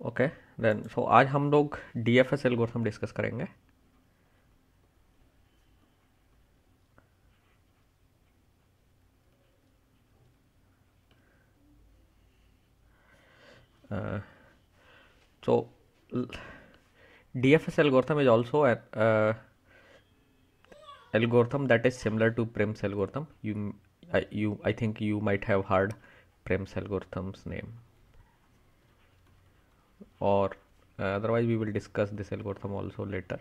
Okay then so आज हम लोग DFS एल्गोरिथम डिस्कस करेंगे। So DFS algorithm is also an algorithm that is similar to Prim's algorithm. I think you might have heard Prim's algorithm's name, or otherwise we will discuss this algorithm also later.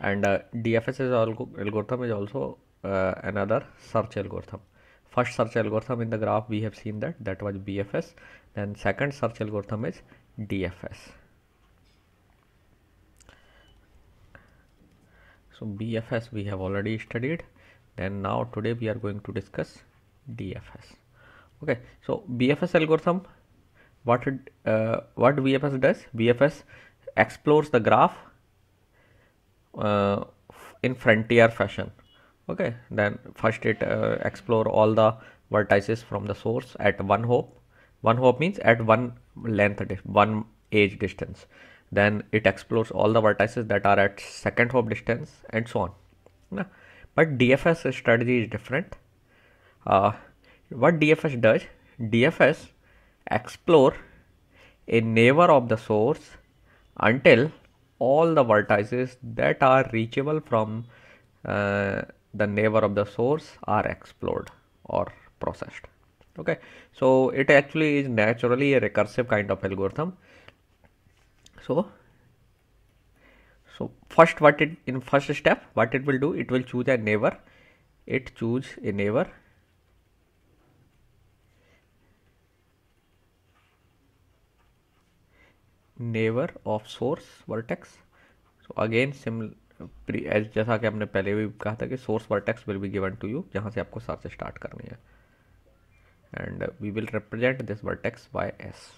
And DFS algorithm is also another search algorithm. First search algorithm in the graph we have seen that was BFS. Then second search algorithm is DFS. So BFS we have already studied. Then now today we are going to discuss DFS. Okay, so BFS algorithm, what BFS does? BFS explores the graph uh, in frontier fashion. Okay, then first it explore all the vertices from the source at one hop. One hop means at one one edge distance. Then it explores all the vertices that are at second hop distance and so on. Yeah. But DFS strategy is different. uh, what DFS does, DFS explore a neighbor of the source until all the vertices that are reachable from the neighbor of the source are explored or processed. Okay, so it actually is naturally a recursive kind of algorithm. So first, what it in first step, what it will do, it will choose a neighbor. It choose a neighbor of source vertex. So again जैसा कि हमने पहले भी कहा था कि source vertex will be given to you, जहाँ से आपको सर्च स्टार्ट करनी है, and we will represent this vertex by S.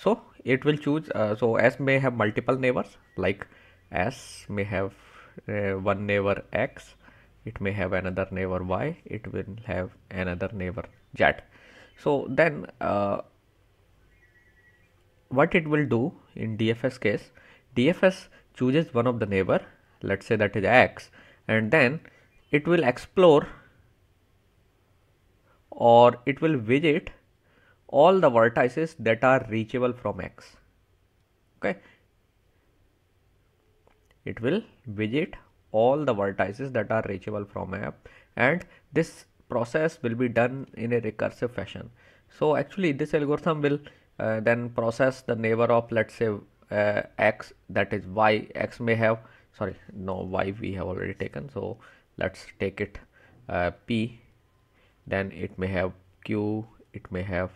So it will choose, so S may have multiple neighbors, like S may have one neighbor X, it may have another neighbor Y, it will have another neighbor Z. So then what it will do in DFS case, DFS chooses one of the neighbor, let's say that is X, and then it will explore or it will visit all the vertices that are reachable from X. Okay, it will visit all the vertices that are reachable from app, and this process will be done in a recursive fashion. So actually this algorithm will then process the neighbor of, let's say, X, that is Y. X may have, sorry, no, Y we have already taken, so let's take it P. Then it may have Q, it may have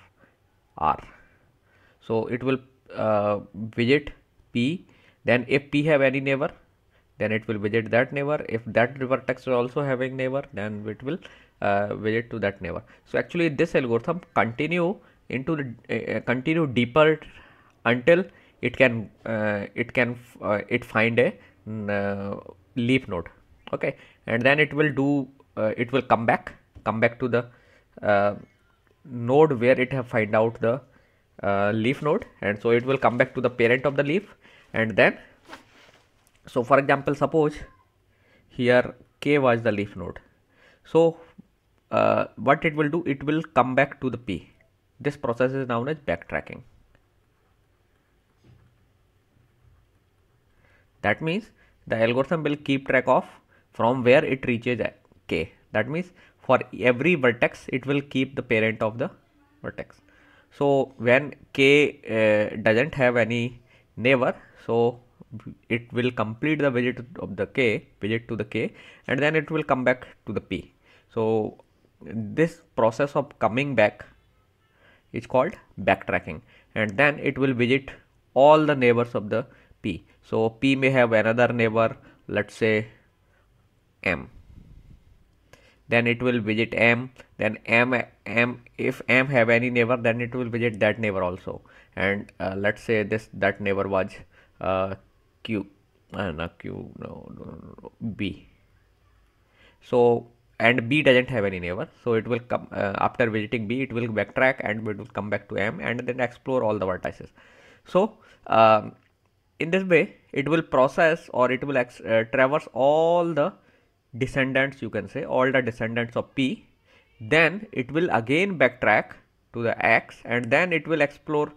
R. So it will visit P. Then if P have any neighbor, then it will visit that neighbor. If that vertex is also having neighbor, then it will visit to that neighbor. So actually this algorithm continue into the continue deeper until it can it find a leaf node. Okay, and then it will do it will come back to the uh, node where it have find out the leaf node, and so it will come back to the parent of the leaf. And then, so for example, suppose here K was the leaf node. So what it will do, it will come back to the P. This process is known as backtracking. That means the algorithm will keep track of from where it reaches K. That means for every vertex it will keep the parent of the vertex. So when K doesn't have any neighbor, so it will complete the visit to the K, and then it will come back to the P. So this process of coming back is called backtracking, and then it will visit all the neighbors of the P. So P may have another neighbor, let's say M. Then it will visit M. Then if M have any neighbor, then it will visit that neighbor also. And let's say that neighbor was Q. No, Q. No, B. So and B doesn't have any neighbor, so it will come after visiting B, it will backtrack and it will come back to M and then explore all the vertices. So in this way it will process, or it will traverse all the descendants, you can say all the descendants of P. Then it will again backtrack to the X, and then it will explore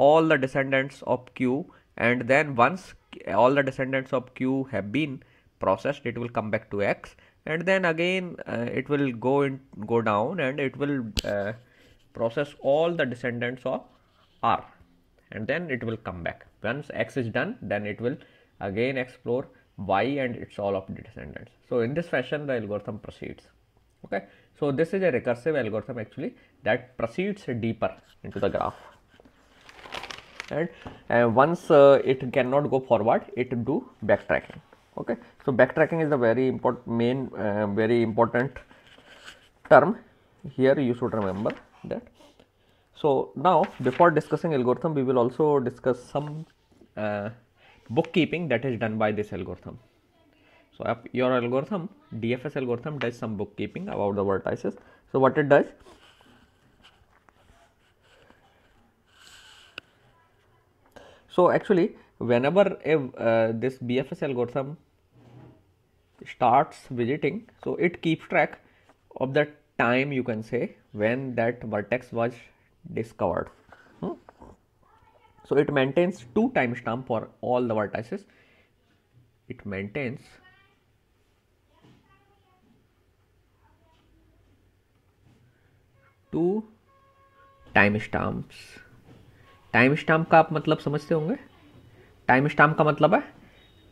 all the descendants of Q, and then once all the descendants of Q have been processed, it will come back to X, and then again it will go down and it will process all the descendants of R, and then it will come back. Once X is done, then it will again explore Y and its all of the descendants. So in this fashion the algorithm proceeds. Okay, so this is a recursive algorithm actually that proceeds deeper into the graph, and once it cannot go forward, it do backtracking. Okay, so backtracking is the very important term here, you should remember that. So now before discussing algorithm, we will also discuss some bookkeeping that is done by this algorithm. So your algorithm, DFS algorithm, does some bookkeeping about the vertices. So what it does, so actually whenever this BFS algorithm starts visiting, so it keeps track of the time, you can say, when that vertex was discovered. So it maintains two timestamp for all the vertices. It maintains two timestamps. Time stamp का आप मतलब समझते होंगे। Time stamp का मतलब है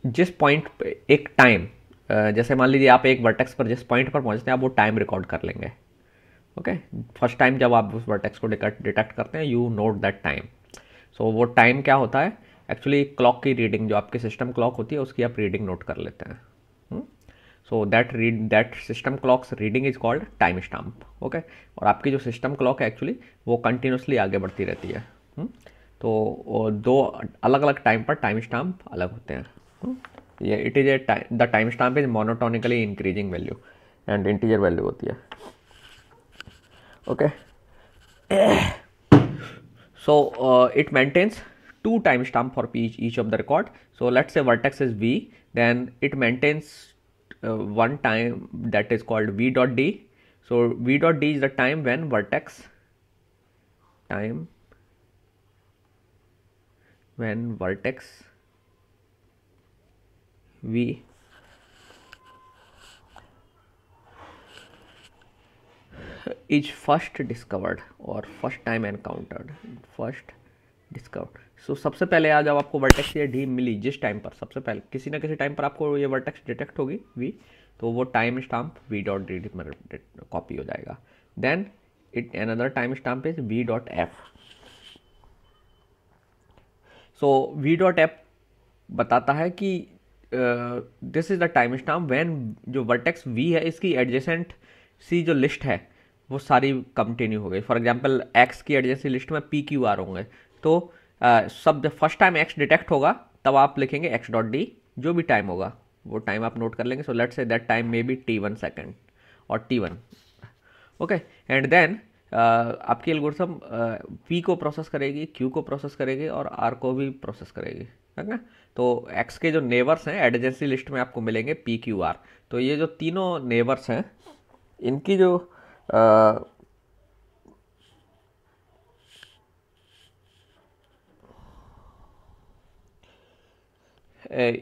जिस point पे एक टाइम, जैसे मान लीजिए आप एक वर्टेक्स पर जिस पॉइंट पर पहुंचते हैं आप वो टाइम रिकॉर्ड कर लेंगे। ओके, फर्स्ट टाइम जब आप उस वर्टेक्स को डिटेक्ट करते हैं, यू नोट दैट टाइम। सो वो टाइम क्या होता है, एक्चुअली क्लॉक की रीडिंग, जो आपकी सिस्टम क्लॉक होती है उसकी आप रीडिंग नोट कर लेते हैं। So that system clocks reading is called time stamp. Okay, और आपकी जो सिस्टम क्लॉक है एक्चुअली वो कंटिन्यूसली आगे बढ़ती रहती है। तो दो अलग अलग टाइम पर टाइम स्टैम्प अलग होते हैं। ये it is the time stamp is monotonically increasing value and integer value होती है। Okay, so it maintains two timestamp for each of the record. So let's say vertex is v, then it maintains one time that is called v dot d. So v dot d is the time when vertex v is first discovered or first time encountered, first discovered. So सबसे पहले आज जब आपको vertex या D मिली, जिस time पर सबसे पहले किसी ना किसी टाइम पर आपको ये वर्टेक्स डिटेक्ट होगी v, तो वो time stamp v dot D में कॉपी हो जाएगा। Then it another time stamp is v dot F. So v dot F बताता है कि this is the time stamp when जो वर्टेक्स v है इसकी एडजेसेंट सी जो लिस्ट है वो सारी कंटिन्यू हो गई। फॉर एग्जांपल x की एडजेंसी लिस्ट में p q r होंगे, तो सब जब फर्स्ट टाइम x डिटेक्ट होगा तब आप लिखेंगे x डॉट डी, जो भी टाइम होगा वो टाइम आप नोट कर लेंगे। So let's say that time may be t1 second और t1। ओके, एंड देन आपकी एल्गोरिथम p को प्रोसेस करेगी, q को प्रोसेस करेगी और r को भी प्रोसेस करेगी, है ना। तो x के जो नेबर्स हैं एडजेंसी लिस्ट में आपको मिलेंगे p q r। तो ये जो तीनों नेबर्स हैं इनकी जो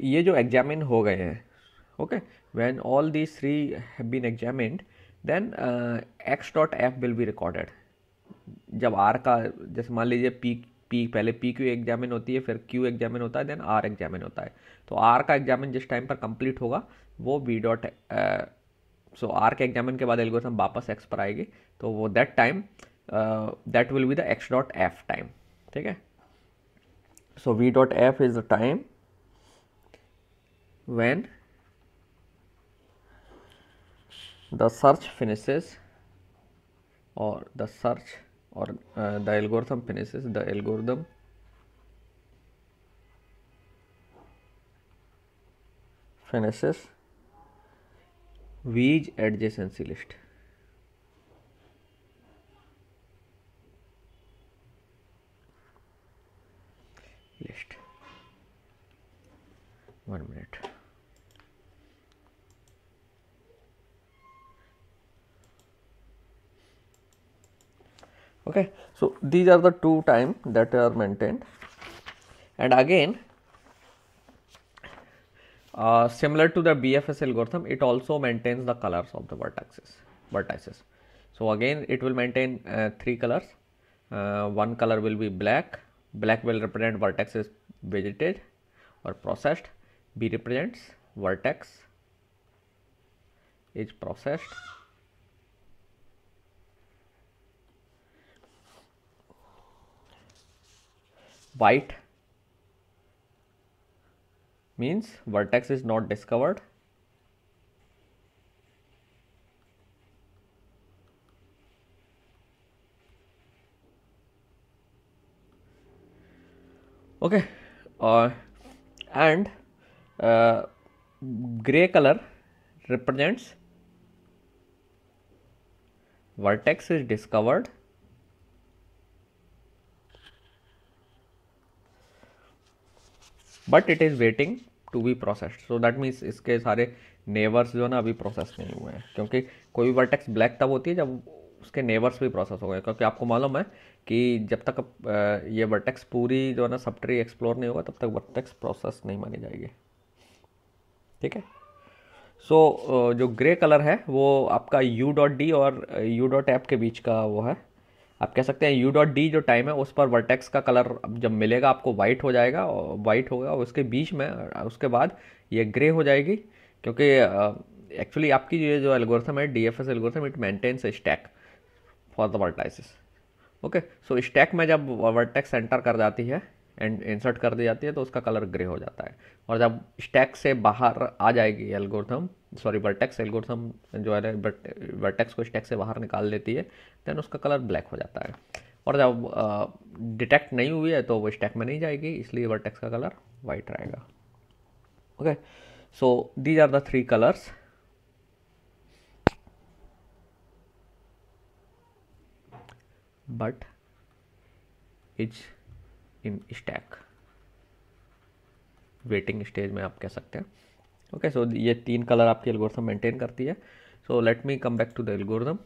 ये जो एग्जामिन हो गए हैं, okay, when all these three have been examined then x dot F will be recorded. जब r का, जैसे मान लीजिए p पहले p q एग्जामिन होती है, फिर q एग्जामिन होता है, देन r एग्जामिन होता है। तो r का एग्जामिन जिस टाइम पर कंप्लीट होगा वो v डॉट, सो r के एग्जामिन के बाद एल्गोरिथम वापस x पर आएगी, तो वो that time that will be the x dot F time. ठीक है, सो v dot F is the time when the search finishes or the search or the algorithm finishes, the algorithm finishes वीज adjacency list, list 1 minute. Okay, so these are the two time that are maintained, and again similar to the BFS algorithm, it also maintains the colors of the vertices. So again it will maintain three colors. One color will be black. Black will represent vertex is vegetated or processed. B represents vertex is processed. White means vertex is not discovered. Okay, and gray color represents vertex is discovered. But it is waiting to be processed. So that means इसके सारे नेवर्स जो है ना अभी process नहीं हुए हैं, क्योंकि कोई भी वर्टेक्स ब्लैक तब होती है जब उसके नेवर्स भी प्रोसेस हो गए. क्योंकि आपको मालूम है कि जब तक ये वर्टेक्स पूरी जो है ना सब ट्री एक्सप्लोर नहीं होगा तब तक वर्टेक्स प्रोसेस नहीं मानी जाएगी. ठीक है. सो जो ग्रे कलर है वो आपका यू डॉट डी और यू डॉट एप के बीच का वो है. आप कह सकते हैं यू डॉट डी जो टाइम है उस पर वर्टेक्स का कलर जब मिलेगा आपको वाइट हो जाएगा, और वाइट होगा और उसके बीच में उसके बाद ये ग्रे हो जाएगी. क्योंकि एक्चुअली आपकी ये जो एल्गोरिथम है DFS algorithm, it maintains stack for the vertices. Okay, so stack में जब वर्टेक्स एंटर कर जाती है एंड इंसर्ट कर दी जाती है तो उसका कलर ग्रे हो जाता है. और जब स्टैक से बाहर आ जाएगी एल्गोरिथम, सॉरी वर्टेक्स एल्गोरिथम जो है वर्टेक्स को स्टैक से बाहर निकाल देती है, देन उसका कलर ब्लैक हो जाता है. और जब डिटेक्ट नहीं हुई है तो वो स्टैक में नहीं जाएगी, इसलिए वर्टेक्स का कलर वाइट रहेगा. Okay, so these are the three colours. But is in stack waiting stage में आप कह सकते हैं. ओके, सो ये तीन कलर आपकी एल्गोरिथम मेंटेन करती है. So let me come back to the algorithm.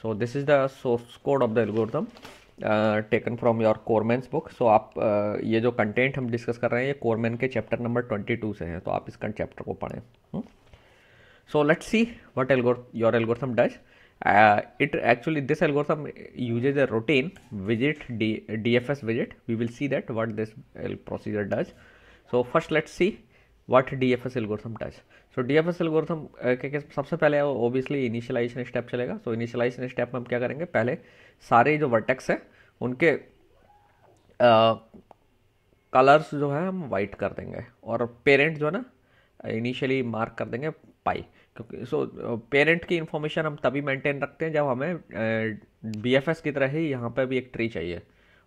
So this is the source code of the algorithm taken from your Cormen's book. सो आप ये जो कंटेंट हम डिस्कस कर रहे हैं ये कोरमैन के चैप्टर नंबर 22 से है, तो आप इस चैप्टर को पढ़ें. So let's see what your algorithm does. It actually this algorithm uses a routine widget DFS widget. We will see that what this procedure does. So first let's see what DFS algorithm does. So DFS algorithm के सबसे पहले obviously initialization step चलेगा. So initialization step में हम क्या करेंगे, पहले सारे जो vertex है उनके कलर्स जो है हम वाइट कर देंगे और पेरेंट जो है ना इनिशियली मार्क कर देंगे पाई. क्योंकि पेरेंट की इन्फॉर्मेशन हम तभी मेंटेन रखते हैं जब हमें बीएफएस की तरह ही यहाँ पे भी एक ट्री चाहिए.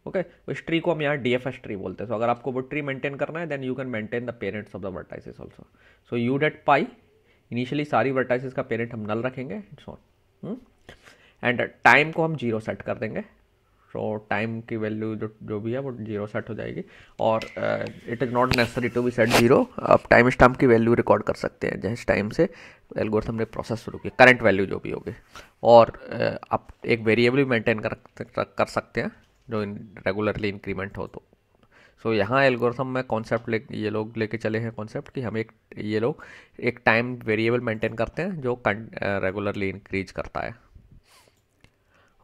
ओके, उस ट्री को हम यहाँ डीएफएस ट्री बोलते हैं. सो अगर आपको वो ट्री मेंटेन करना है then you can maintain the parents of the vertices also. So you that pi initially सारी वर्टाइसेस का पेरेंट हम नल रखेंगे. It's on. एंड टाइम को हम 0 सेट कर देंगे. तो टाइम की वैल्यू जो भी है वो 0 सेट हो जाएगी. और it is not necessary to be set 0. आप टाइम स्टैम्प की वैल्यू रिकॉर्ड कर सकते हैं जिस टाइम से एल्गोरिथम ने प्रोसेस शुरू की, करंट वैल्यू जो भी होगी. और आप एक वेरिएबल भी मेंटेन कर सकते हैं जो रेगुलरली इंक्रीमेंट हो. तो सो यहाँ एल्गोरिथम में कॉन्सेप्ट ये लोग लेके चले हैं कॉन्सेप्ट कि हम ये लोग एक टाइम वेरिएबल मेंटेन करते हैं जो रेगुलरली इंक्रीज करता है.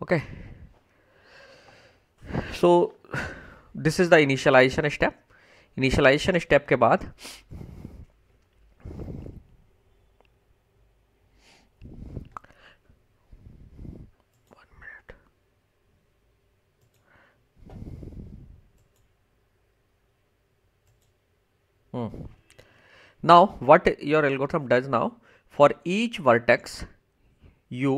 Okay, so this is the initialization step. Initialization step के बाद now what your algorithm does now, for each vertex u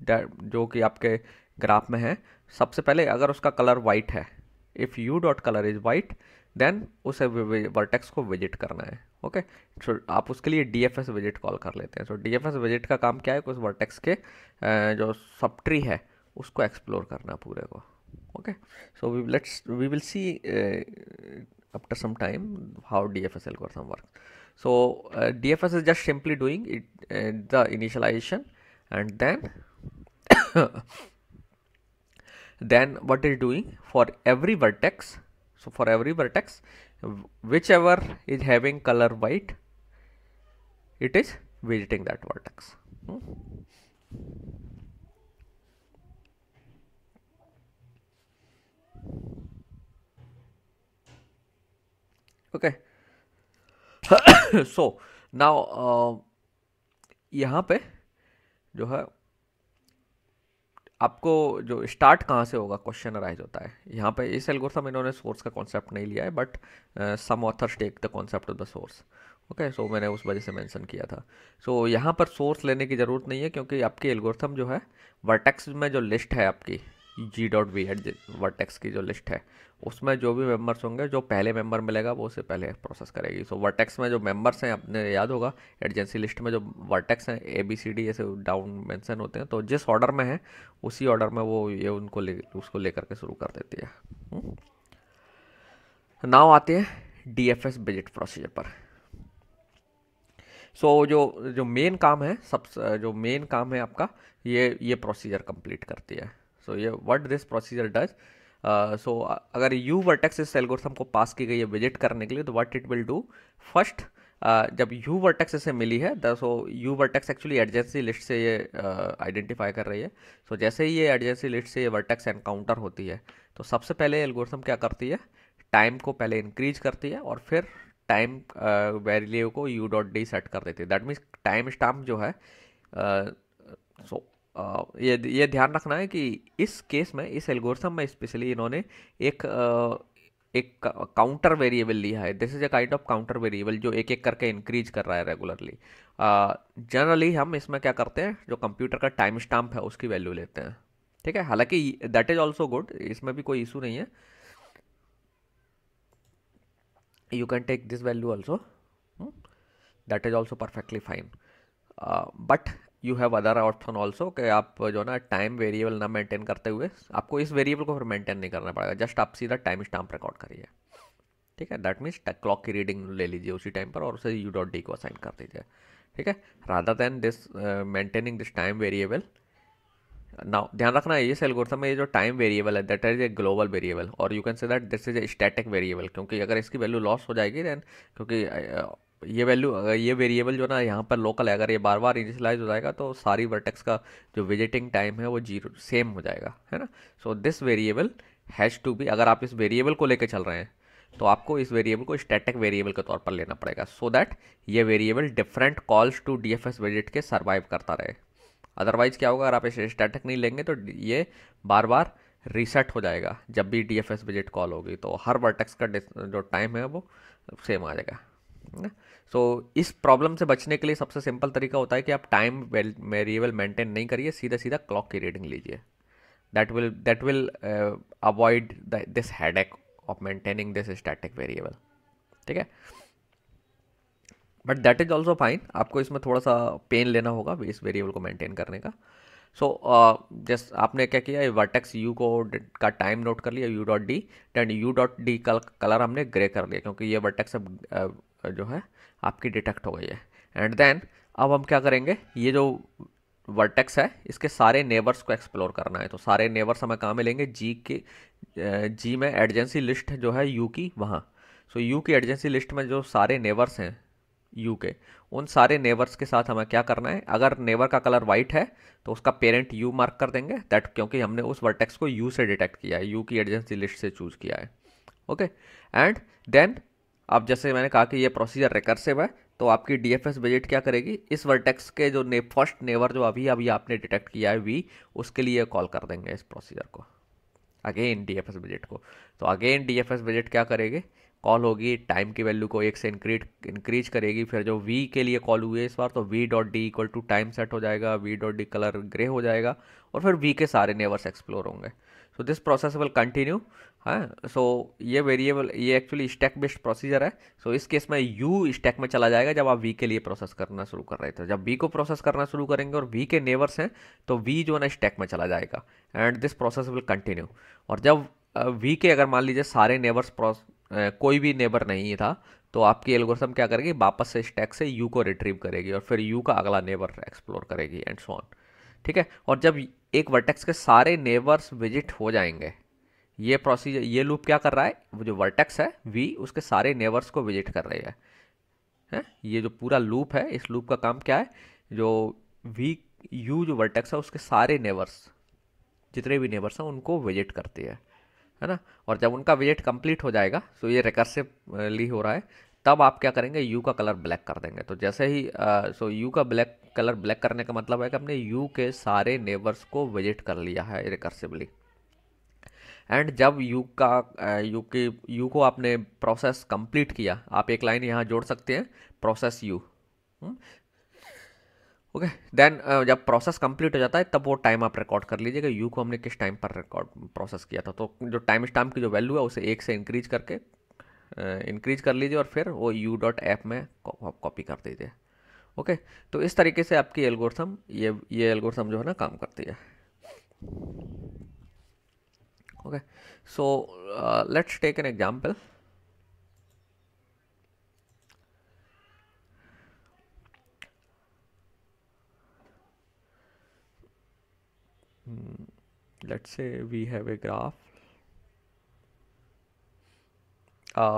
जो कि आपके ग्राफ में है, सबसे पहले अगर उसका कलर वाइट है, if u dot colour is white then उसे वर्टेक्स को विजिट करना है. ओके। सो आप उसके लिए DFS विजिट कॉल कर लेते हैं। सो DFS विजिट का काम क्या है, उस वर्टेक्स के जो सब ट्री है उसको एक्सप्लोर करना पूरे को। Okay. So we will see after some time how DFS algorithm works. So DFS is just simply doing it, the initialization, and then what is doing for every vertex. So for every vertex, whichever is having color white, it is visiting that vertex. Okay. So now यहाँ पे जो है आपको जो start कहाँ से होगा question arise होता है। यहाँ पे इस एल्गोरिथम इन्होंने सोर्स का कॉन्सेप्ट नहीं लिया है, but some authors take the concept of the source. Okay. So मैंने उस वजह से मेंशन किया था। सो यहाँ पर सोर्स लेने की ज़रूरत नहीं है, क्योंकि आपकी एल्गोरिथम जो है वर्टेक्स में जो लिस्ट है आपकी G.V वर्टेक्स की जो लिस्ट है, उसमें जो भी मेंबर्स होंगे, जो पहले मेंबर मिलेगा वो उससे पहले प्रोसेस करेगी। सो वर्टेक्स में जो मेंबर्स हैं, अपने याद होगा एडजेंसी लिस्ट में जो वर्टेक्स हैं ABCD ऐसे डाउन मेंशन होते हैं, तो जिस ऑर्डर में है उसी ऑर्डर में वो ये उसको लेकर के शुरू कर देती है। नाउ आते हैं DFS विजिट प्रोसीजर पर। सो जो मेन काम है, जो मेन काम है आपका, ये प्रोसीजर कंप्लीट करती है। सो ये व्हाट दिस प्रोसीजर डज। सो अगर यू वर्टेक्स इस एल्गोरिथम को पास की गई है विजिट करने के लिए, तो what it will do first, जब यू वर्टेक्स इसे मिली है, so you vertex actually adjacency list से ये आइडेंटिफाई कर रही है। सो जैसे ही ये एडजेंसी लिस्ट से ये वर्टेक्स एनकाउंटर होती है, तो सबसे पहले एल्गोरिथम क्या करती है, टाइम को पहले इंक्रीज करती है और फिर टाइम वैल्यू को U.D सेट कर देती है। दैट मीन्स टाइम स्टाम्प जो है, सो ये ध्यान रखना है कि इस केस में, इस एल्गोरिथम में स्पेशली इन्होंने एक काउंटर वेरिएबल लिया है। This is a kind of counter variable जो एक एक करके इंक्रीज कर रहा है रेगुलरली। जनरली हम इसमें क्या करते हैं, जो कंप्यूटर का टाइम स्टाम्प है उसकी वैल्यू लेते हैं। ठीक है, हालांकि दैट इज ऑल्सो गुड, इसमें भी कोई इशू नहीं है। You can take this value also, that is also perfectly fine, but you have other option also कि आप जो ना टाइम वेरिएबल ना मेंटेन करते हुए, आपको इस वेरिएबल को फिर मेंटेन नहीं करना पड़ेगा, जस्ट आप सीधा टाइम स्टाम्प रिकॉर्ड करिए। ठीक है, दैट मीन्स क्लॉक की रीडिंग ले लीजिए उसी टाइम पर और उसे U.D को असाइन कर दीजिए। ठीक है, rather than this maintaining this time variable. Now ध्यान रखना है, इस एल्गोरिथम में ये जो टाइम वेरिएबल है that is a global variable, और you can say that this is a static variable, क्योंकि अगर इसकी वैल्यू लॉस हो जाएगी देन, क्योंकि ये वेरिएबल जो ना यहाँ पर लोकल है, अगर ये बार बार इनिशियलाइज हो जाएगा तो सारी वर्टेक्स का जो विजिटिंग टाइम है वो 0 सेम हो जाएगा, है ना। So this variable has to be, अगर आप इस वेरिएबल को लेकर चल रहे हैं तो आपको इस वेरिएबल को स्टैटिक वेरिएबल के तौर पर लेना पड़ेगा, सो दैट ये variable different calls to DFS visit के सर्वाइव करता रहे। अदरवाइज क्या होगा, अगर आप इसे स्टैटिक नहीं लेंगे तो ये बार बार रीसेट हो जाएगा जब भी DFS विजिट कॉल होगी, तो हर वर्टेक्स का जो टाइम है वो सेम आ जाएगा। सो इस प्रॉब्लम से बचने के लिए सबसे सिंपल तरीका होता है कि आप टाइम वेरिएबल मेंटेन नहीं करिए, सीधा सीधा क्लॉक की रीडिंग लीजिए। That will avoid this headache of maintaining this static variable. ठीक है, but that is also fine, आपको इसमें थोड़ा सा पेन लेना होगा इस वेरिएबल को मेंटेन करने का। सो जस्ट आपने क्या किया, वर्टेक्स U का टाइम नोट कर लिया U.D, एंड U.D का कलर हमने ग्रे कर लिया, क्योंकि ये वर्टेक्स अब जो है आपकी डिटेक्ट हो गई है। एंड देन अब हम क्या करेंगे, ये जो वर्टेक्स है इसके सारे नेबर्स को एक्सप्लोर करना है। तो सारे नेबर्स हमें कहाँ मिलेंगे, G में एडजेंसी लिस्ट जो है U की, वहाँ। सो U की एडजेंसी लिस्ट में जो सारे नेबर्स हैं U के, उन सारे नेबर्स के साथ हमें क्या करना है, अगर नेबर का कलर वाइट है तो उसका पेरेंट U मार्क कर देंगे, दैट क्योंकि हमने उस वर्टेक्स को U से डिटेक्ट किया है, U की एडजेंसी लिस्ट से चूज किया है। ओके, एंड देन अब जैसे मैंने कहा कि ये प्रोसीजर रिकर्सिव है, तो आपकी DFS विजिट क्या करेगी, इस वर्टेक्स के जो फर्स्ट नेबर जो अभी अभी आपने डिटेक्ट किया है V, उसके लिए कॉल कर देंगे इस प्रोसीजर को, अगेन DFS विजिट को। तो अगेन DFS विजिट क्या करेगी, कॉल होगी, टाइम की वैल्यू को 1 से इंक्रीज करेगी, फिर जो V के लिए कॉल हुई है इस बार, तो V.D equal to time set हो जाएगा, V.D कलर ग्रे हो जाएगा, और फिर V के सारे नेबर्स एक्सप्लोर होंगे। So this process will continue हाँ, सो ये वेरिएबल, ये एक्चुअली स्टैक बेस्ड प्रोसीजर है। सो इस केस में यू स्टैक में चला जाएगा जब आप वी के लिए प्रोसेस करना शुरू कर रहे थे। जब वी को प्रोसेस करना शुरू करेंगे और वी के नेबर्स हैं, तो वी जो है ना स्टैक में चला जाएगा and this process will continue. और जब वी के अगर मान लीजिए सारे नेबर्स कोई भी नेबर नहीं था, तो आपकी एल्गोरिथम क्या करेगी, वापस से स्टैक से यू को रिट्रीव करेगी और फिर यू का अगला नेबर एक्सप्लोर करेगी एंड सो ऑन। ठीक है, और जब एक वर्टेक्स के सारे नेबर्स विजिट हो जाएंगे, ये प्रोसीजर, ये लूप क्या कर रहा है, वो जो वर्टेक्स है वी उसके सारे नेबर्स को विजिट कर रही है। ये जो पूरा लूप है, इस लूप का काम क्या है, जो वी यू जो वर्टेक्स है उसके सारे नेबर्स, जितने भी नेबर्स हैं उनको विजिट करती है ना। और जब उनका विजिट कंप्लीट हो जाएगा, तो ये रिकर्सिवली हो रहा है, तब आप क्या करेंगे, यू का कलर ब्लैक कर देंगे। तो जैसे ही सो यू का ब्लैक कलर ब्लैक करने का मतलब है कि आपने यू के सारे नेबर्स को विजिट कर लिया है रिकर्सिवली। एंड जब यू को आपने प्रोसेस कंप्लीट किया, आप एक लाइन यहाँ जोड़ सकते हैं, प्रोसेस यू। ओके, देन जब प्रोसेस कंप्लीट हो जाता है, तब वो टाइम आप रिकॉर्ड कर लीजिएगा यू को हमने किस टाइम पर रिकॉर्ड प्रोसेस किया था। तो जो टाइम स्टैम्प की जो वैल्यू है उसे एक से इंक्रीज करके इंक्रीज कर लीजिए और फिर वो यू डॉट ऐप में कॉपी कर दीजिए। ओके, तो इस तरीके से आपकी एल्गोरिथम, ये एल्गोरिथम जो है ना काम करती है। Okay, so let's take an example. Let's say we have a graph.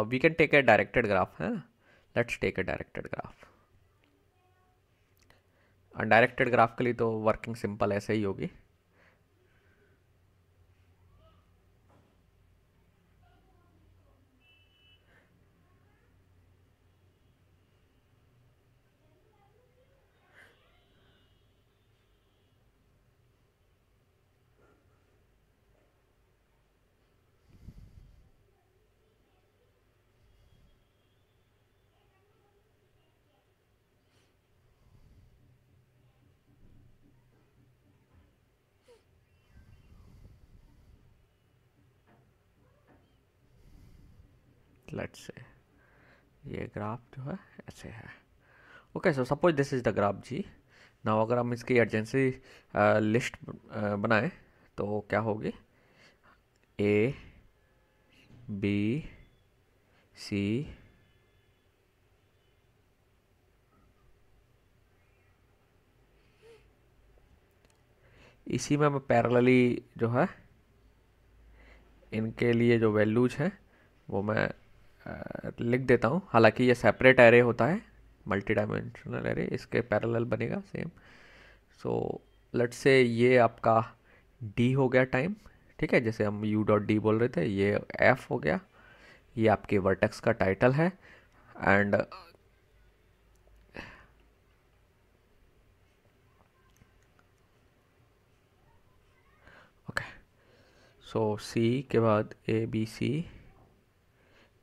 We can take a directed graph, huh? Let's take a directed graph. Undirected graph के लिए तो वर्किंग सिंपल ऐसे ही होगी। लेट्स से ये ग्राफ जो है ऐसे है। Okay, so suppose this is the graph ji. Now अगर हम इसकी एडजेंसी लिस्ट बनाएं, तो क्या होगी, ए बी सी इसी में मैं पैरेलली जो है इनके लिए जो वैल्यूज हैं वो मैं लिख देता हूँ। हालांकि ये सेपरेट एरे होता है, मल्टी डायमेंशनल एरे, इसके पैरेलल बनेगा सेम। सो लेट्स से ये आपका डी हो गया टाइम, ठीक है, जैसे हम यू डॉट डी बोल रहे थे, ये एफ हो गया, ये आपके वर्टेक्स का टाइटल है। एंड ओके, सो सी के बाद A B C,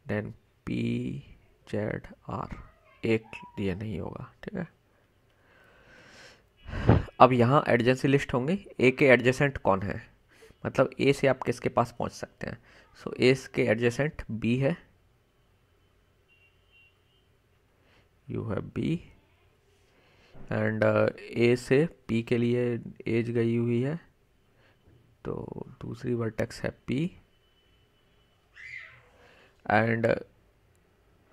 then P Z R, एक ये नहीं होगा, ठीक है। अब यहाँ एडजेंसी लिस्ट होंगी, ए के एडजेसेंट कौन है, मतलब ए से आप किसके पास पहुँच सकते हैं। सो ए के एडजेसेंट बी है, यू है बी, एंड ए से पी के लिए एज गई हुई है, तो दूसरी वर्टेक्स है पी। एंड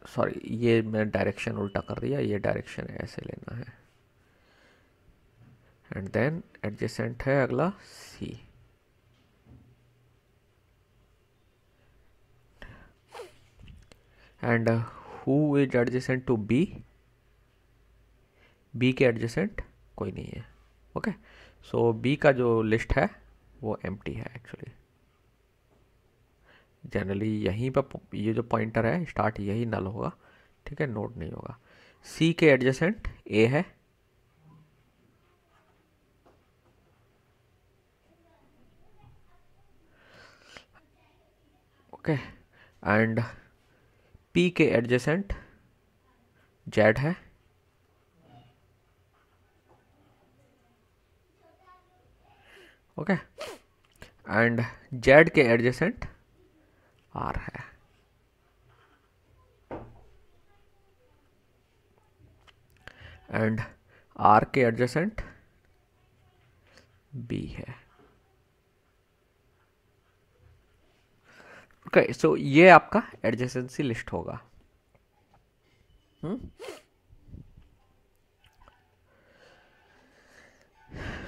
सॉरी, ये मैं डायरेक्शन उल्टा कर दिया, ये डायरेक्शन ऐसे लेना है। एंड देन एडजेसेंट है अगला c. And who is adjacent to b, b के एडजेसेंट कोई नहीं है। ओके, सो बी का जो लिस्ट है वो एम्प्टी है एक्चुअली। जनरली यहीं पर ये जो पॉइंटर है स्टार्ट यही नल होगा, ठीक है, नोड नहीं होगा। सी के एडजेसेंट ए है, ओके, एंड पी के एडजेसेंट जेड है, ओके, एंड जेड के एडजेसेंट आर है, एंड आर के एडजेसेंट बी है। ओके, सो ये आपका एडजेसेंसी लिस्ट होगा।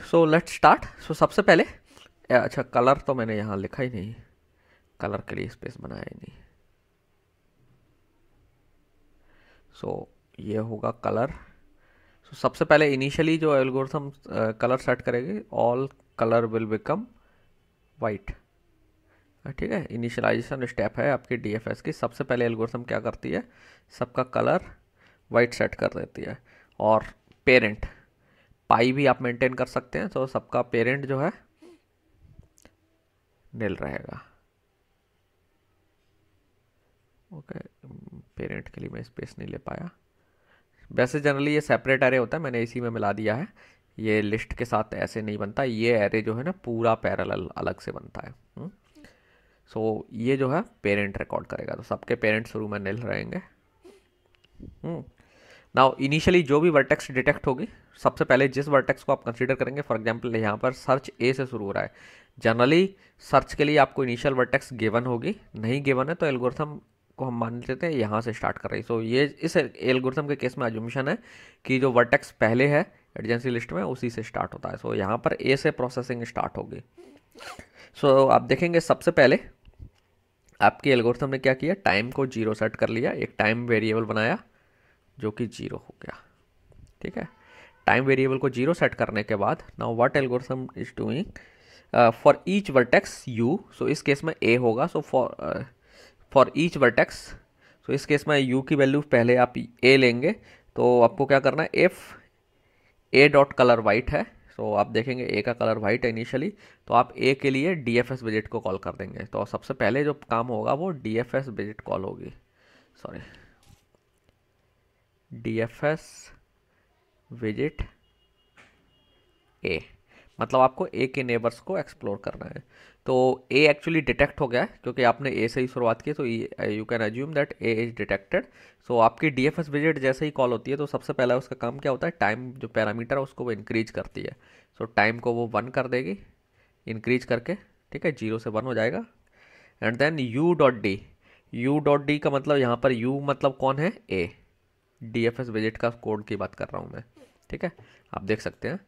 So let's start. सो सबसे पहले अच्छा, कलर तो मैंने यहाँ लिखा ही नहीं, कलर के लिए स्पेस बनाया ही नहीं। सो ये होगा कलर। सो सबसे पहले इनिशियली जो एल्गोरिथम कलर सेट करेगी, all colour will become white. ठीक है, इनिशियलाइजेशन स्टेप है आपकी डीएफएस की। सबसे पहले एल्गोरिथम क्या करती है, सबका कलर वाइट सेट कर देती है। और पेरेंट पाई भी आप मेंटेन कर सकते हैं, तो सबका पेरेंट जो है नील रहेगा। ओके, पेरेंट के लिए मैं स्पेस नहीं ले पाया। वैसे जनरली ये सेपरेट एरे होता है, मैंने इसी में मिला दिया है। ये लिस्ट के साथ ऐसे नहीं बनता, ये एरे जो है ना पूरा पैरेलल अलग से बनता है। सो ये जो है पेरेंट रिकॉर्ड करेगा, तो सबके पेरेंट शुरू में नील रहेंगे। नाउ इनिशियली जो भी वर्टेक्स डिटेक्ट होगी, सबसे पहले जिस वर्टेक्स को आप कंसीडर करेंगे, फॉर एग्जांपल यहाँ पर सर्च ए से शुरू हो रहा है। जनरली सर्च के लिए आपको इनिशियल वर्टेक्स गिवन होगी, नहीं गिवन है तो एल्गोरिथम को हम मान लेते हैं यहाँ से स्टार्ट कर रही है। सो ये इस एल्गोरिथम के केस में अज्यूमशन है कि जो वर्टेक्स पहले है एडजेंसी लिस्ट में उसी से स्टार्ट होता है। सो यहाँ पर ए से प्रोसेसिंग स्टार्ट होगी। सो आप देखेंगे सबसे पहले आपकी एल्गोरिथम ने क्या किया, टाइम को 0 सेट कर लिया, एक टाइम वेरिएबल बनाया जो कि 0 हो गया। ठीक है, टाइम वेरिएबल को 0 सेट करने के बाद now what algorithm is doing for each vertex u। सो इस केस में a होगा। सो फॉर ईच वर्टेक्स, सो इस केस में u की वैल्यू पहले आप a लेंगे, तो आपको क्या करना है, if a dot colour white है, सो आप देखेंगे a का कलर वाइट है इनिशियली, तो आप a के लिए dfs विजिट को कॉल कर देंगे। तो सबसे पहले जो काम होगा वो dfs विजिट कॉल होगी, सॉरी dfs विजिट a, मतलब आपको a के नेबर्स को एक्सप्लोर करना है। तो a एक्चुअली डिटेक्ट हो गया है क्योंकि आपने a से ही शुरुआत की, तो you can assume that a is detected. So आपकी dfs विजिट जैसे ही कॉल होती है, तो सबसे पहला उसका काम क्या होता है, टाइम जो पैरामीटर है उसको वो इंक्रीज करती है। सो टाइम को वो 1 कर देगी इंक्रीज करके। ठीक है, 0 से 1 हो जाएगा। एंड देन u.d का मतलब यहाँ पर u मतलब कौन है, a। dfs विजिट का कोड की बात कर रहा हूँ मैं। ठीक है, आप देख सकते हैं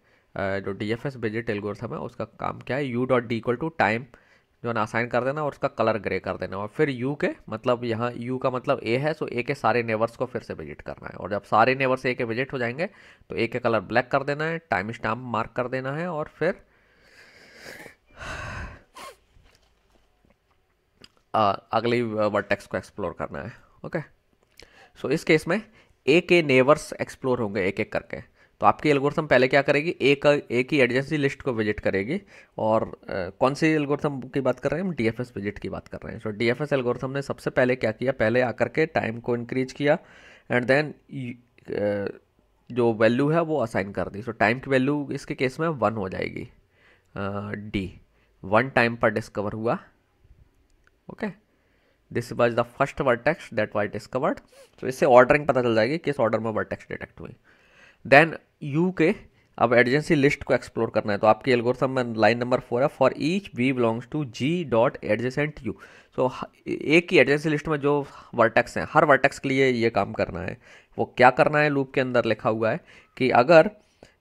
जो dfs विजिट एल्गोरिथम है उसका काम क्या है, u.d इक्वल टू टाइम जो है ना असाइन कर देना और उसका कलर ग्रे कर देना, और फिर u के मतलब यहाँ u का मतलब a है, सो a के सारे नेबर्स को फिर से विजिट करना है। और जब सारे नेबर्स a के विजिट हो जाएंगे तो a के कलर ब्लैक कर देना है, टाइम स्टैम्प मार्क कर देना है, और फिर अगली वर्टेक्स को एक्सप्लोर करना है। ओके, सो इस केस में ए के नेबर्स एक्सप्लोर होंगे एक एक करके। तो आपकी एल्गोरिथम पहले क्या करेगी, ए की एडजेंसी लिस्ट को विजिट करेगी। और कौन सी एल्गोरिथम की बात कर रहे हैं हम, डीएफएस विजिट की बात कर रहे हैं। सो डीएफएस एल्गोरिथम ने सबसे पहले क्या किया, पहले आकर के टाइम को इंक्रीज किया एंड देन जो वैल्यू है वो असाइन कर दी। सो टाइम की वैल्यू इसके केस में 1 हो जाएगी, डी 1 टाइम पर डिस्कवर हुआ। Okay, this was the first vertex that was discovered. तो इससे ऑर्डरिंग पता चल जाएगी किस ऑर्डर में वर्टेक्स डिटेक्ट हुई। देन यू के अब एडजेंसी लिस्ट को एक्सप्लोर करना है, तो आपकी एल्गोरिथम में लाइन नंबर 4 है, for each v belongs to G dot adjacent u. So एक ही एडजेंसी लिस्ट में जो वर्टेक्स हैं, हर वर्टेक्स के लिए ये काम करना है। वो क्या करना है, लूप के अंदर लिखा हुआ है कि अगर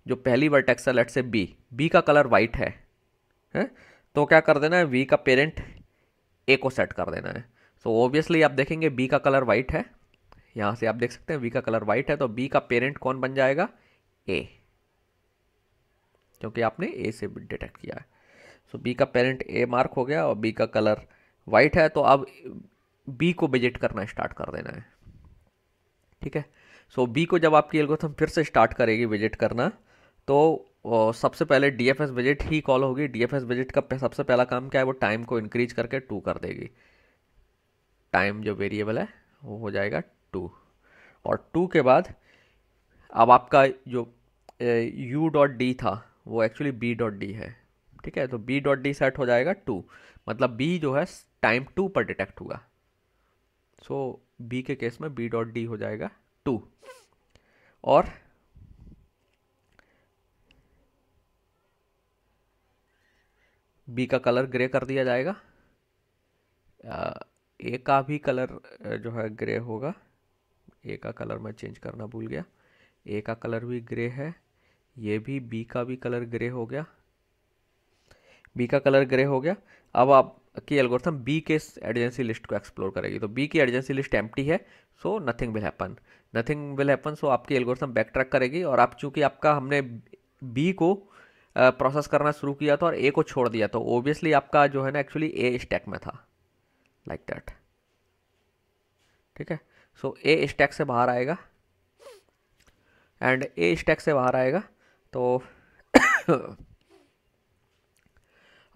जो पहली वर्टेक्स है, लेट से बी का कलर वाइट है, तो क्या कर देना है, वी का पेरेंट ए को सेट कर देना है। सो ऑब्वियसली आप देखेंगे बी का कलर वाइट है, यहाँ से आप देख सकते हैं बी का कलर वाइट है, तो बी का पेरेंट कौन बन जाएगा, ए, क्योंकि आपने ए से डिटेक्ट किया है। सो बी का पेरेंट ए मार्क हो गया और बी का कलर वाइट है, तो अब बी को विजिट करना स्टार्ट कर देना है। ठीक है, सो बी को जब आपकी एल्गोरिथम फिर से स्टार्ट करेगी विजिट करना, तो सबसे पहले डीएफएस विजिट ही कॉल होगी। डीएफएस विजिट का सबसे पहला काम क्या है, वो टाइम को इंक्रीज करके 2 कर देगी। टाइम जो वेरिएबल है वो हो जाएगा 2, और 2 के बाद अब आपका जो u डॉट डी था वो एक्चुअली b डॉट डी है। ठीक है, तो b डॉट डी सेट हो जाएगा 2, मतलब b जो है टाइम 2 पर डिटेक्ट हुआ। सो बी के केस में बी डॉट डी हो जाएगा 2, और बी का कलर ग्रे कर दिया जाएगा। ए का भी कलर जो है ग्रे होगा। ए का कलर मैं चेंज करना भूल गया। ए का कलर भी ग्रे है, ये भी बी का भी कलर ग्रे हो गया, बी का कलर ग्रे हो गया। अब आपकी एल्गोरिथम बी के एडजेंसी लिस्ट को एक्सप्लोर करेगी, तो बी की एडजेंसी लिस्ट एम्प्टी है, so nothing will happen, nothing will happen. So आपकी एल्गोरिथम बैक ट्रैक करेगी, और आप चूंकि आपका हमने बी को प्रोसेस करना शुरू किया था और ए को छोड़ दिया, तो ओबियसली आपका जो है ना एक्चुअली ए स्टैक में था, लाइक दैट। ठीक है, सो ए स्टैक से बाहर आएगा, एंड ए स्टैक से बाहर आएगा तो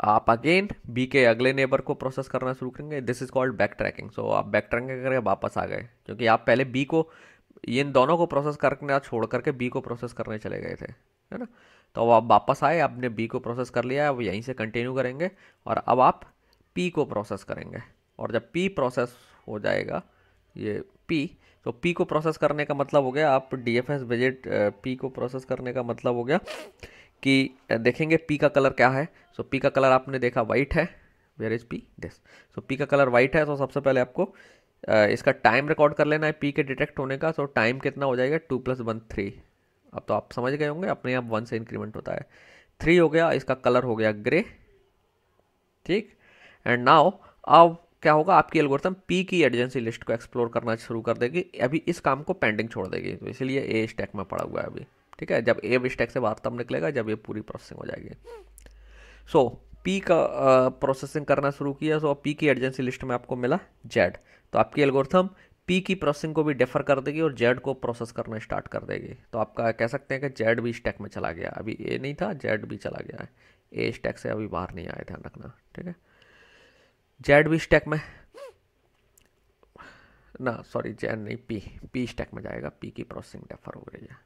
आप अगेन बी के अगले नेबर को प्रोसेस करना शुरू करेंगे। This is called backtracking. So आप बैक ट्रैकिंग करके वापस आ गए, क्योंकि आप पहले बी को, इन दोनों को प्रोसेस करना छोड़ करके बी को प्रोसेस करने चले गए थे, है ना। तो अब आप वापस आए, आपने बी को प्रोसेस कर लिया है, अब यहीं से कंटिन्यू करेंगे, और अब आप पी को प्रोसेस करेंगे। और जब पी प्रोसेस हो जाएगा, ये पी, तो पी को प्रोसेस करने का मतलब हो गया, आप D F S visit P को प्रोसेस करने का मतलब हो गया कि देखेंगे पी का कलर क्या है। सो पी का कलर आपने देखा वाइट है, where is P, this. So P का कलर वाइट है, तो सबसे पहले आपको इसका टाइम रिकॉर्ड कर लेना है पी के डिटेक्ट होने का। सो टाइम कितना हो जाएगा, 2 + 1 3। अब तो आप समझ गए होंगे, अपने आप 1 से इंक्रीमेंट होता है। 3 हो गया, इसका कलर हो गया ग्रे, ठीक। एंड नाउ अब क्या होगा, आपकी एल्गोरिथम पी की एडजेंसी लिस्ट को एक्सप्लोर करना शुरू कर देगी, अभी इस काम को पेंडिंग छोड़ देगी, तो इसलिए ए स्टैक में पड़ा हुआ है अभी। ठीक है, जब ए स्टैक से बाहर तब निकलेगा जब ये पूरी प्रोसेसिंग हो जाएगी। सो पी का प्रोसेसिंग करना शुरू किया, सो पी की एडजेंसी लिस्ट में आपको मिला जेड, तो आपकी एल्गोरिथम पी की प्रोसेसिंग को भी डिफर कर देगी और जेड को प्रोसेस करना स्टार्ट कर देगी। तो आपका कह सकते हैं कि जेड भी स्टैक में चला गया, अभी ए नहीं था, जेड भी चला गया है, ए स्टैक से अभी बाहर नहीं आया, ध्यान रखना। ठीक है, जेड भी स्टैक में ना, सॉरी जेड नहीं, पी स्टैक में जाएगा, पी की प्रोसेसिंग डिफर हो गई है।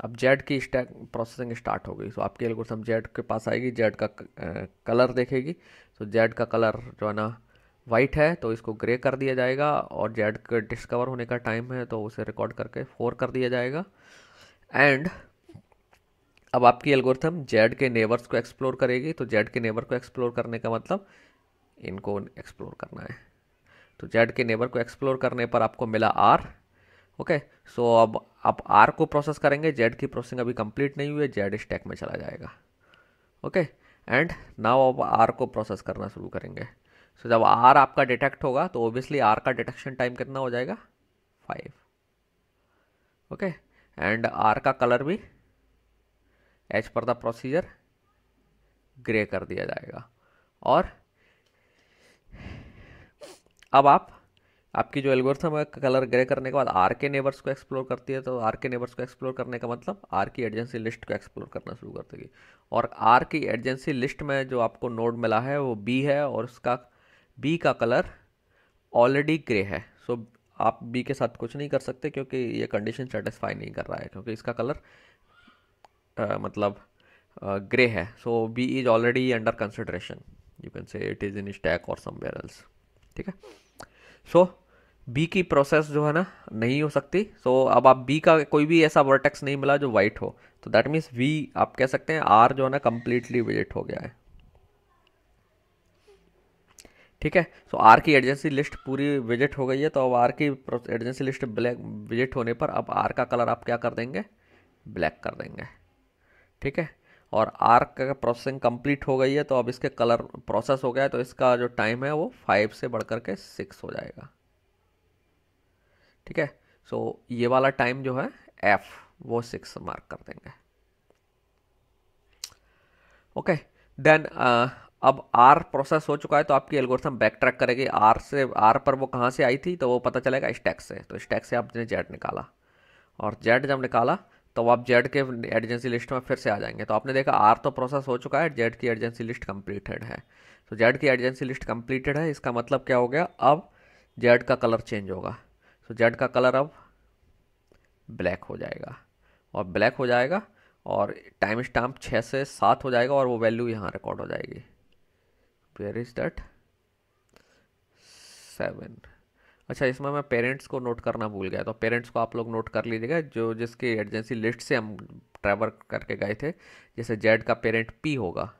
अब जेड की स्टैक प्रोसेसिंग स्टार्ट हो गई, सो आपकी एल्गोरिथम जेड के पास आएगी, जेड का कलर देखेगी। तो जेड का कलर जो है ना वाइट है, तो इसको ग्रे कर दिया जाएगा, और जेड का डिस्कवर होने का टाइम है तो उसे रिकॉर्ड करके 4 कर दिया जाएगा। एंड अब आपकी एल्गोरिथम जेड के नेबर्स को एक्सप्लोर करेगी, तो जेड के नेबर को एक्सप्लोर करने का मतलब इनको एक्सप्लोर करना है। तो जेड के नेबर को एक्सप्लोर करने पर आपको मिला आर। ओके, सो अब आप आर को प्रोसेस करेंगे, जेड की प्रोसेसिंग अभी कंप्लीट नहीं हुई है, जेड स्टैक में चला जाएगा। ओके, एंड नाउ अब आर को प्रोसेस करना शुरू करेंगे। सो जब आर आपका डिटेक्ट होगा, तो ओबियसली आर का डिटेक्शन टाइम कितना हो जाएगा, 5। ओके, एंड आर का कलर भी as per the procedure grey कर दिया जाएगा। और अब आपकी जो एल्गोरिथम है कलर ग्रे करने के बाद आर के नेबर्स को एक्सप्लोर करती है, तो आर के नेबर्स को एक्सप्लोर करने का मतलब आर की एडजेंसी लिस्ट को एक्सप्लोर करना शुरू कर देगी। और आर की एडजेंसी लिस्ट में जो आपको नोड मिला है वो बी है, और उसका बी का कलर ऑलरेडी ग्रे है। सो आप बी के साथ कुछ नहीं कर सकते, क्योंकि ये कंडीशन सेटिस्फाई नहीं कर रहा है, क्योंकि इसका कलर मतलब ग्रे है। So b is already under consideration, you can say it is in stack और समवेयर एल्स। ठीक है, सो बी की प्रोसेस जो है ना नहीं हो सकती। सो अब आप बी का कोई भी ऐसा वर्टेक्स नहीं मिला जो वाइट हो, तो दैट मीन्स वी, आप कह सकते हैं आर जो है ना कंप्लीटली विजिट हो गया है। ठीक है, सो आर की एडजेंसी लिस्ट पूरी विजिट हो गई है, तो अब आर की एडजेंसी लिस्ट ब्लैक विजिट होने पर अब आर का कलर आप क्या कर देंगे, ब्लैक कर देंगे। ठीक है, और आर का प्रोसेसिंग कंप्लीट हो गई है, तो अब इसके कलर प्रोसेस हो गया है, तो इसका जो टाइम है वो 5 से बढ़कर के 6 हो जाएगा। ठीक है, सो ये वाला टाइम जो है एफ, वो 6 मार्क कर देंगे। ओके, देन अब आर प्रोसेस हो चुका है, तो आपकी एल्गोरिथम बैक ट्रैक करेगी आर से, आर पर वो कहाँ से आई थी, तो वो पता चलेगा स्टैक से। तो स्टैक से आपने जेड निकाला, और जेड जब निकाला तो आप जेड के एडजेंसी लिस्ट में फिर से आ जाएंगे। तो आपने देखा आर तो प्रोसेस हो चुका है, जेड की एडजेंसी लिस्ट कंप्लीटेड है। तो जेड की एडजेंसी लिस्ट कंप्लीटेड है, इसका मतलब क्या हो गया, अब जेड का कलर चेंज होगा। तो जेड का कलर अब ब्लैक हो जाएगा, और ब्लैक हो जाएगा, और टाइम स्टैम्प 6 से 7 हो जाएगा, और वो वैल्यू यहाँ रिकॉर्ड हो जाएगी। Where is that 7। अच्छा, इसमें मैं पेरेंट्स को नोट करना भूल गया, तो पेरेंट्स को आप लोग नोट कर लीजिएगा, जो जिसकी एडजेंसी लिस्ट से हम ट्रैवल करके गए थे। जैसे जेड का पेरेंट पी होगा,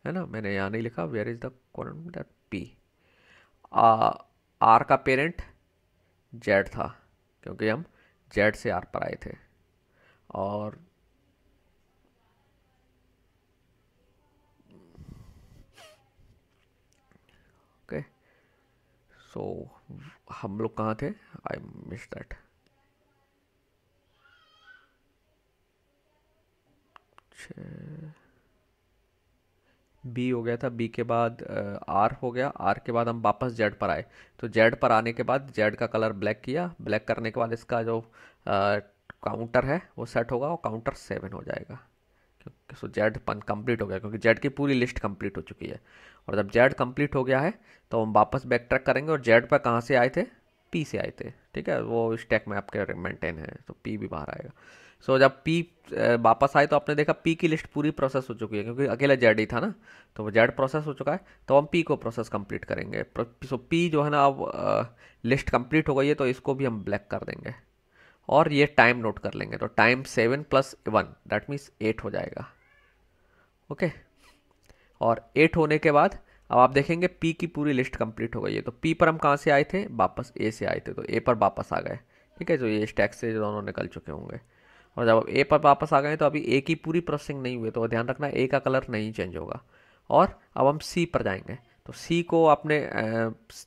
है ना, मैंने यहाँ नहीं लिखा where is the column that P. R का पेरेंट जेड था, क्योंकि हम जेड से आर पर आए थे। और ओके, सो हम लोग कहाँ थे, आई मिस दैट। बी हो गया था, बी के बाद आर हो गया, आर के बाद हम वापस जेड पर आए। तो जेड पर आने के बाद जेड का कलर ब्लैक किया, ब्लैक करने के बाद इसका जो काउंटर है वो सेट होगा और काउंटर 7 हो जाएगा। क्योंकि सो जेड कंप्लीट हो गया, क्योंकि जेड की पूरी लिस्ट कंप्लीट हो चुकी है। और जब जेड कंप्लीट हो गया है तो हम वापस बैक ट्रैक करेंगे, और जेड पर कहाँ से आए थे, पी से आए थे। ठीक है, वो स्टैक में आपके मेंटेन है, तो पी भी बाहर आएगा। सो जब पी वापस आए तो आपने देखा पी की लिस्ट पूरी प्रोसेस हो चुकी है, क्योंकि अकेला जेड ही था ना, तो वो जेड प्रोसेस हो चुका है। तो हम पी को प्रोसेस कंप्लीट करेंगे। सो पी जो है ना, अब लिस्ट कंप्लीट हो गई है, तो इसको भी हम ब्लैक कर देंगे। और ये टाइम नोट कर लेंगे, तो टाइम 7 + 1 दैट मीन्स 8 हो जाएगा। ओके, और 8 होने के बाद अब आप देखेंगे पी की पूरी लिस्ट कंप्लीट हो गई है। तो पी पर हम कहाँ से आए थे, वापस ए से आए थे, तो ए पर वापस आ गए। ठीक है, जो ये स्टैक से दोनों निकल चुके होंगे। और जब ए पर वापस आ गए तो अभी ए की पूरी प्रोसेसिंग नहीं हुई, तो ध्यान रखना ए का कलर नहीं चेंज होगा। और अब हम सी पर जाएंगे, तो सी को आपने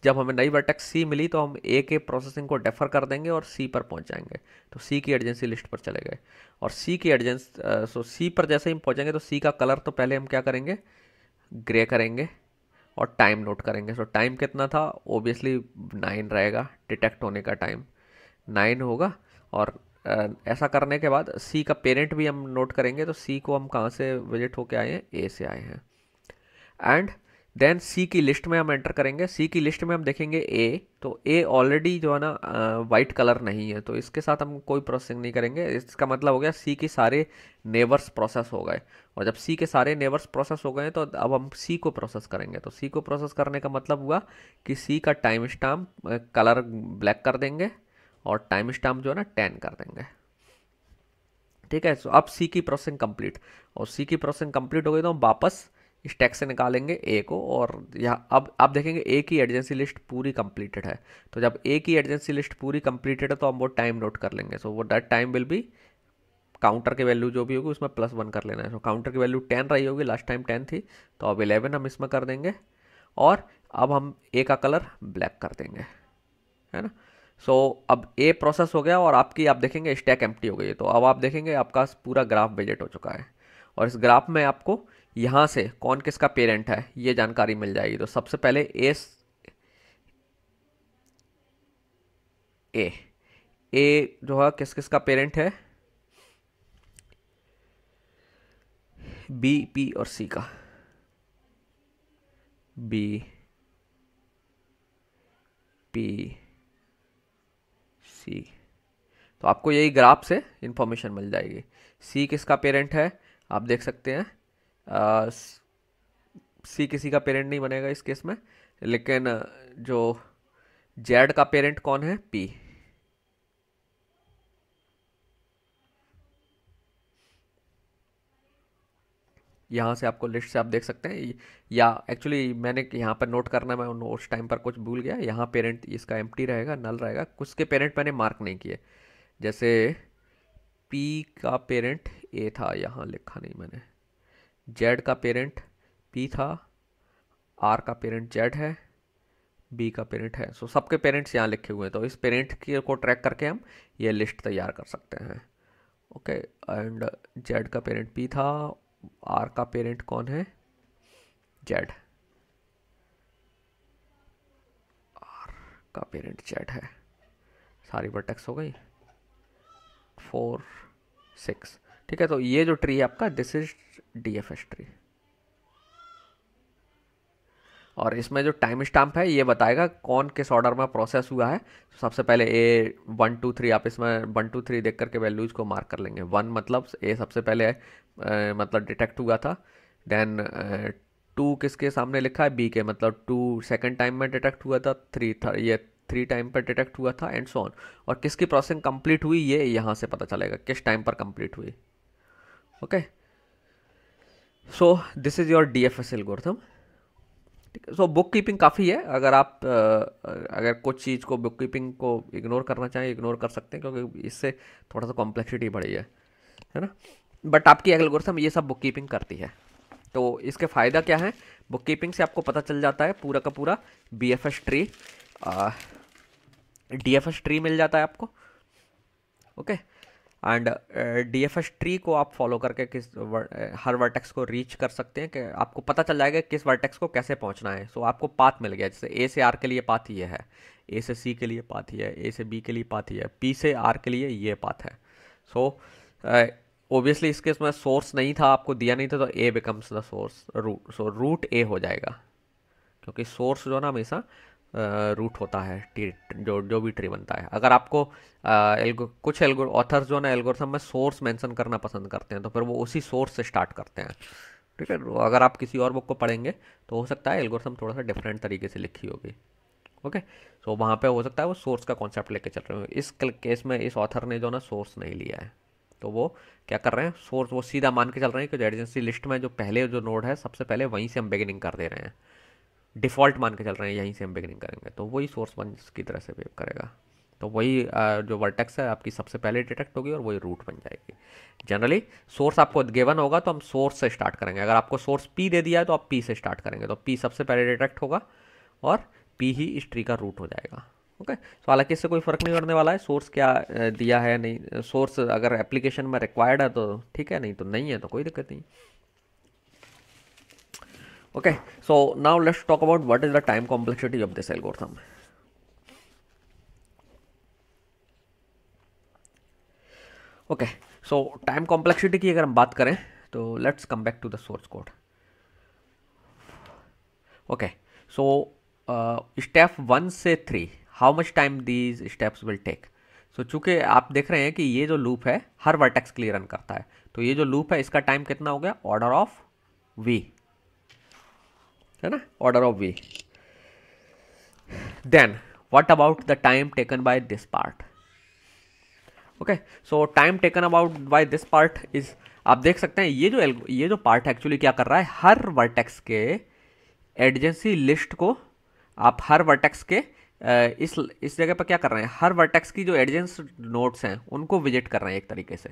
जब हमें नई वर्टेक्स सी मिली तो हम ए के प्रोसेसिंग को डेफर कर देंगे और सी पर पहुंच जाएंगे। तो सी की एडजेंसी लिस्ट पर चले गए, और सी की सो सी पर जैसे ही हम पहुंचेंगे तो सी का कलर तो पहले हम क्या करेंगे, ग्रे करेंगे, और टाइम नोट करेंगे। सो टाइम कितना था, ओबियसली 9 रहेगा, डिटेक्ट होने का टाइम 9 होगा। और ऐसा करने के बाद सी का पेरेंट भी हम नोट करेंगे, तो सी को हम कहाँ से विजिट होके आए हैं, ए से आए हैं। एंड देन सी की लिस्ट में हम एंटर करेंगे, सी की लिस्ट में हम देखेंगे ए, तो ए ऑलरेडी जो है ना वाइट कलर नहीं है, तो इसके साथ हम कोई प्रोसेसिंग नहीं करेंगे। इसका मतलब हो गया सी के सारे नेबर्स प्रोसेस हो गए। और जब सी के सारे नेबर्स प्रोसेस हो गए तो अब हम सी को प्रोसेस करेंगे। तो सी को प्रोसेस करने का मतलब हुआ कि सी का टाइम स्टाम्प कलर ब्लैक कर देंगे, और टाइम स्टाम्प जो है ना 10 कर देंगे। ठीक है, सो अब सी की प्रोसेसिंग कंप्लीट, और सी की प्रोसेसिंग कंप्लीट हो गई तो हम वापस स्टैक से निकालेंगे ए को। और यहाँ अब आप देखेंगे ए की एडजेंसी लिस्ट पूरी कंप्लीटेड है। तो जब ए की एडजेंसी लिस्ट पूरी कंप्लीटेड है तो हम वो टाइम नोट कर लेंगे। सो वो that time will be, counter की वैल्यू जो भी होगी उसमें +1 कर लेना है। तो काउंटर की वैल्यू 10 रही होगी, लास्ट टाइम 10 थी, तो अब 11 हम इसमें कर देंगे। और अब हम ए का कलर ब्लैक कर देंगे, है ना। सो अब ए प्रोसेस हो गया, और आपकी आप देखेंगे स्टैक एम्प्टी हो गई है। तो अब आप देखेंगे आपका पूरा ग्राफ विजिट हो चुका है, और इस ग्राफ में आपको यहाँ से कौन किसका पेरेंट है ये जानकारी मिल जाएगी। तो सबसे पहले ए ए जो है किस किस का पेरेंट है, बी, पी और सी का। बी, पी, सी, तो आपको यही ग्राफ से इंफॉर्मेशन मिल जाएगी। सी किसका पेरेंट है, आप देख सकते हैं, सी किसी का पेरेंट नहीं बनेगा इस केस में, लेकिन जो जेड का पेरेंट कौन है, पी। यहाँ से आपको लिस्ट से आप देख सकते हैं, या एक्चुअली मैंने यहाँ पर नोट करना, मैं उस टाइम पर कुछ भूल गया। यहाँ पेरेंट इसका एम्प्टी रहेगा, नल रहेगा, कुछ के पेरेंट मैंने मार्क नहीं किए। जैसे पी का पेरेंट ए था, यहाँ लिखा नहीं मैंने। जेड का पेरेंट पी था, आर का पेरेंट जेड है, बी का पेरेंट है। सो सबके पेरेंट्स यहाँ लिखे हुए हैं, तो इस पेरेंट की को ट्रैक करके हम ये लिस्ट तैयार कर सकते हैं। ओके, एंड जेड का पेरेंट पी था, आर का पेरेंट कौन है, जेड, आर का पेरेंट जेड है। सारी वर्टेक्स हो गई 4, 6। ठीक है, तो ये जो ट्री है आपका, दिस इज डीएफएस ट्री। और इसमें जो टाइम स्टैम्प है ये बताएगा कौन किस ऑर्डर में प्रोसेस हुआ है। तो सबसे पहले ए 1 2 3, आप इसमें 1 2 3 देख करके वैल्यूज को मार्क कर लेंगे। 1 मतलब ए सबसे पहले मतलब डिटेक्ट हुआ था, देन टू किसके सामने लिखा है, बी के, मतलब 2 सेकंड टाइम में डिटेक्ट हुआ था, 3 था, ये 3 टाइम पर डिटेक्ट हुआ था, एंड सो ऑन। और किसकी प्रोसेसिंग कंप्लीट हुई ये यहाँ से पता चलेगा किस टाइम पर कंप्लीट हुई। Okay, so this is your DFS algorithm. ठीक है, सो बुक कीपिंग काफ़ी है। अगर आप अगर कुछ चीज़ को, बुक कीपिंग को इग्नोर करना चाहें, इग्नोर कर सकते हैं, क्योंकि इससे थोड़ा सा कॉम्प्लेक्सिटी बढ़ी है ना। बट आपकी एल्गोरिथम ये सब बुक कीपिंग करती है। तो इसके फ़ायदा क्या है, बुक कीपिंग से आपको पता चल जाता है पूरा का पूरा बीएफएस ट्री, डीएफएस ट्री मिल जाता है आपको। ओके, एंड डीएफएस ट्री को आप फॉलो करके हर वर्टेक्स को रीच कर सकते हैं, कि आपको पता चल जाएगा किस वर्टेक्स को कैसे पहुंचना है। सो आपको पाथ मिल गया, जैसे ए से आर के लिए पाथ ये है, ए से सी के लिए पाथ ये है, ए से बी के लिए पाथ ये है, पी से आर के लिए ये पाथ है। सो ओबियसली इसके इसमें सोर्स नहीं था, आपको दिया नहीं था, तो a becomes the source, root, so root a हो जाएगा, क्योंकि सोर्स जो ना हमेशा रूट होता है जो जो भी ट्री बनता है। अगर आपको कुछ ऑथर्स जो ना एल्गोरिथम में सोर्स मेंशन करना पसंद करते हैं, तो फिर वो उसी सोर्स से स्टार्ट करते हैं। ठीक है, अगर आप किसी और बुक को पढ़ेंगे तो हो सकता है एल्गोरिथम थोड़ा सा डिफरेंट तरीके से लिखी होगी। ओके, सो वहाँ पे हो सकता है वो सोर्स का कॉन्सेप्ट लेके चल रहे हो। इस केस में इस ऑथर ने जो ना सोर्स नहीं लिया है, तो वो क्या कर रहे हैं, सोर्स वो सीधा मान के चल रहे हैं कि एडजेंसी लिस्ट में जो पहले जो नोड है सबसे पहले वहीं से हम बिगिनिंग कर दे रहे हैं, डिफ़ॉल्ट मान के चल रहे हैं यहीं से हम बिगिनिंग करेंगे, तो वही सोर्स वन की तरह से वेव करेगा। तो वही जो वर्टेक्स है आपकी सबसे पहले डिटेक्ट होगी और वही रूट बन जाएगी। जनरली सोर्स आपको गिवन होगा तो हम सोर्स से स्टार्ट करेंगे। अगर आपको सोर्स पी दे दिया है तो आप पी से स्टार्ट करेंगे, तो पी सबसे पहले डिटेक्ट होगा और पी ही इस ट्री का रूट हो जाएगा। ओके, तो हालांकि इससे कोई फ़र्क नहीं पड़ने वाला है सोर्स क्या दिया है, नहीं सोर्स अगर एप्लीकेशन में रिक्वायर्ड है तो ठीक है, नहीं तो नहीं है तो कोई दिक्कत नहीं। Okay, so now let's talk about what is the time complexity of this algorithm. Okay, so time complexity की अगर हम बात करें तो let's come back to the source code. Okay, so step 1 से 3 how much time these steps will take. So चूंकि आप देख रहे हैं कि ये जो लूप है हर वर्टेक्स के लिए रन करता है, तो ये जो लूप है इसका टाइम कितना हो गया, ऑर्डर ऑफ v, है ना, order of v. Then what about the time taken by this part? Okay, so time taken about by this part is, आप देख सकते हैं ये जो पार्ट एक्चुअली क्या कर रहा है, हर वर्टेक्स के एडजेंसी लिस्ट को आप हर वर्टेक्स के इस जगह पर क्या कर रहे हैं, हर वर्टेक्स की जो एडजेंस नोड्स हैं उनको विजिट कर रहे हैं एक तरीके से,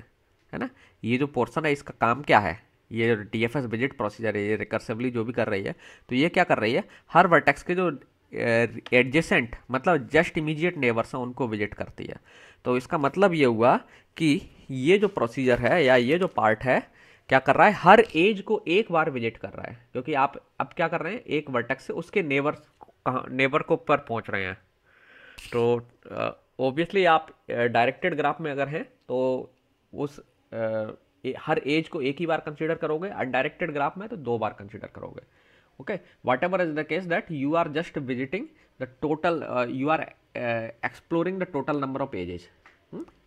है ना। ये जो पोर्शन है इसका काम क्या है, ये डीएफएस विजिट प्रोसीजर है, ये रिकर्सिवली जो भी कर रही है, तो ये क्या कर रही है, हर वर्टेक्स के जो एडजेसेंट मतलब जस्ट इमीडिएट नेबर्स हैं उनको विजिट करती है। तो इसका मतलब ये हुआ कि ये जो प्रोसीजर है या ये जो पार्ट है क्या कर रहा है, हर एज को एक बार विजिट कर रहा है, क्योंकि आप अब क्या कर रहे हैं, एक वर्टेक्स से उसके नेबर को ऊपर पहुंच रहे हैं। तो ओबियसली आप डायरेक्टेड ग्राफ में अगर हैं तो उस हर एज को एक ही बार कंसीडर करोगे, अनडायरेक्टेड ग्राफ में तो 2 बार कंसीडर करोगे। okay, whatever is the case that you are just visiting the total you are exploring the total number of ages.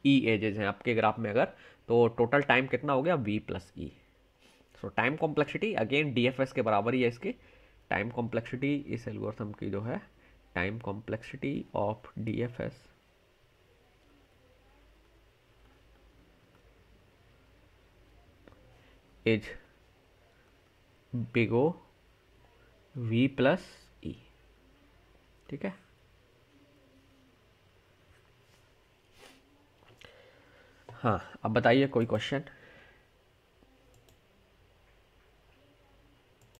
e edges हैं आपके ग्राफ में अगर, तो टोटल टाइम कितना हो गया, v plus e. So time complexity again DFS के बराबर ही है इसकी। टाइम कॉम्प्लेक्सिटी इस एल्गोरिथम की जो है, time complexity of DFS is big O v plus e. ठीक है, हाँ अब बताइए कोई क्वेश्चन।